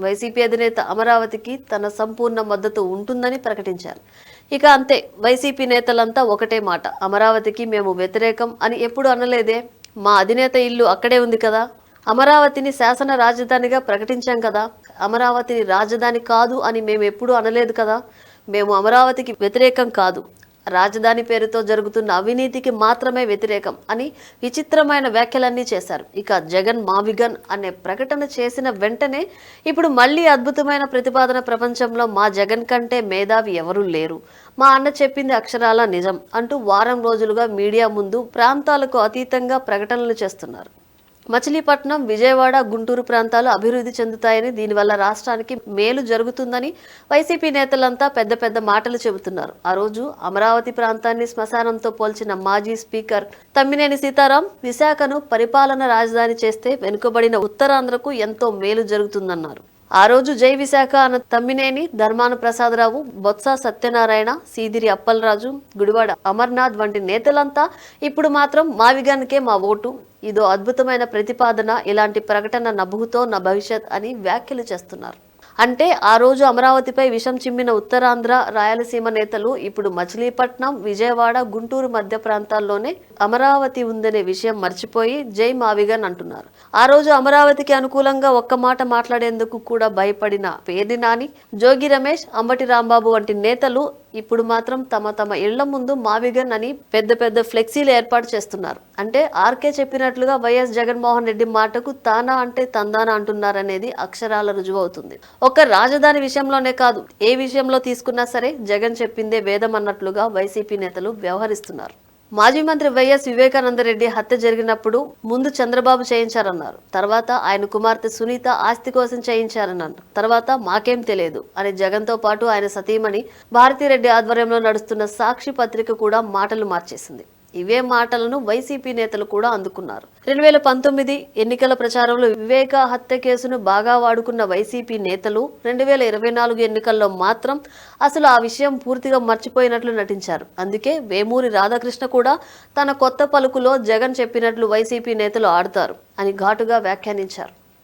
YCP అధినేత అమరావతికి తన సంపూర్ణ మద్దతు ఉంటుందని ప్రకటించారు. ఇక అంతే, వైసీపీ నేతలంతా ఒకటే మాట, అమరావతికి మేము వ్యతిరేకం అని ఎప్పుడు అనలేదే. మా అధినేత ఇల్లు అక్కడే ఉంది కదా, అమరావతిని శాసన రాజధానిగా ప్రకటించాం కదా, అమరావతిని రాజధాని కాదు అని మేము ఎప్పుడు అనలేదు కదా, మేము అమరావతికి వ్యతిరేకం కాదు, రాజధాని పేరుతో జరుగుతున్న అవినీతికి మాత్రమే వ్యతిరేకం అని విచిత్రమైన వ్యాఖ్యలన్నీ చేశారు. ఇక జగన్ మావిగన్ అనే ప్రకటన చేసిన వెంటనే ఇప్పుడు మళ్ళీ అద్భుతమైన ప్రతిపాదన, ప్రపంచంలో మా జగన్ కంటే మేధావి ఎవరూ లేరు, మా అన్న చెప్పింది అక్షరాల నిజం అంటూ వారం రోజులుగా మీడియా ముందు ప్రాంతాలకు అతీతంగా ప్రకటనలు చేస్తున్నారు. మచిలీపట్నం, విజయవాడ, గుంటూరు ప్రాంతాలు అభివృద్ధి చెందుతాయని, దీనివల్ల రాష్ట్రానికి మేలు జరుగుతుందని వైసీపీ నేతలంతా పెద్ద పెద్ద మాటలు చెబుతున్నారు. ఆ రోజు అమరావతి ప్రాంతాన్ని శ్మశానంతో పోల్చిన మాజీ స్పీకర్ తమ్మినేని సీతారాం, విశాఖను పరిపాలన రాజధాని చేస్తే వెనుకబడిన ఉత్తరాంధ్రకు ఎంతో మేలు జరుగుతుందన్నారు. ఆ రోజు జై విశాఖ అన్న తమ్మినేని, ధర్మాన ప్రసాదరావు, బొత్స సత్యనారాయణ, సీదిరి అప్పలరాజు, గుడివాడ అమర్నాథ్ వంటి నేతలంతా ఇప్పుడు మాత్రం మావిగానికే మా ఓటు, ఇదో అద్భుతమైన ప్రతిపాదన, ఇలాంటి ప్రకటన నభూతో నా భవిష్యత్ అని వ్యాఖ్యలు చేస్తున్నారు. అంటే ఆ రోజు అమరావతిపై విషం చిమ్మిన ఉత్తరాంధ్ర, రాయలసీమ నేతలు ఇప్పుడు మచిలీపట్నం, విజయవాడ, గుంటూరు మధ్య ప్రాంతాల్లోనే అమరావతి ఉందనే విషయం మర్చిపోయి జై మావిగన్ అంటున్నారు. ఆ రోజు అమరావతికి అనుకూలంగా ఒక్క మాట మాట్లాడేందుకు కూడా భయపడిన పేర్ని నాని, జోగి రమేష్, అంబటి రాంబాబు వంటి నేతలు ఇప్పుడు మాత్రం తమ తమ ఇళ్ల ముందు మావిగన్ అని పెద్ద పెద్ద ఫ్లెక్సీలు ఏర్పాటు చేస్తున్నారు. అంటే ఆర్కే చెప్పినట్లుగా వైఎస్ జగన్మోహన్ రెడ్డి మాటకు తానా అంటే తందానా అంటున్నారనేది అక్షరాల రుజువు అవుతుంది. ఒక్క రాజధాని విషయంలోనే కాదు, ఏ విషయంలో తీసుకున్నా సరే జగన్ చెప్పిందే వేదం అన్నట్లుగా వైసీపీ నేతలు వ్యవహరిస్తున్నారు. మాజీ మంత్రి వైఎస్ వివేకానందరెడ్డి హత్య జరిగినప్పుడు ముందు చంద్రబాబు చేయించారన్నారు, తర్వాత ఆయన కుమార్తె సునీత ఆస్తి కోసం చేయించారన్నారు, తర్వాత మాకేం తెలియదు అని జగన్తో పాటు ఆయన సతీమణి భారతిరెడ్డి ఆధ్వర్యంలో నడుస్తున్న సాక్షి పత్రిక కూడా మాటలు మార్చేసింది. ఇవే మాటలను వైసీపీ నేతలు కూడా అందుకున్నారు. 2019 ఎన్నికల ప్రచారంలో వివేక హత్య కేసును బాగా వాడుకున్న వైసీపీ నేతలు 2024 ఎన్నికల్లో మాత్రం అసలు ఆ విషయం పూర్తిగా మర్చిపోయినట్లు నటించారు. అందుకే వేమూరి రాధాకృష్ణ కూడా తన కొత్త పలుకులో జగన్ చెప్పినట్లు వైసీపీ నేతలు ఆడతారు అని ఘాటుగా వ్యాఖ్యానించారు.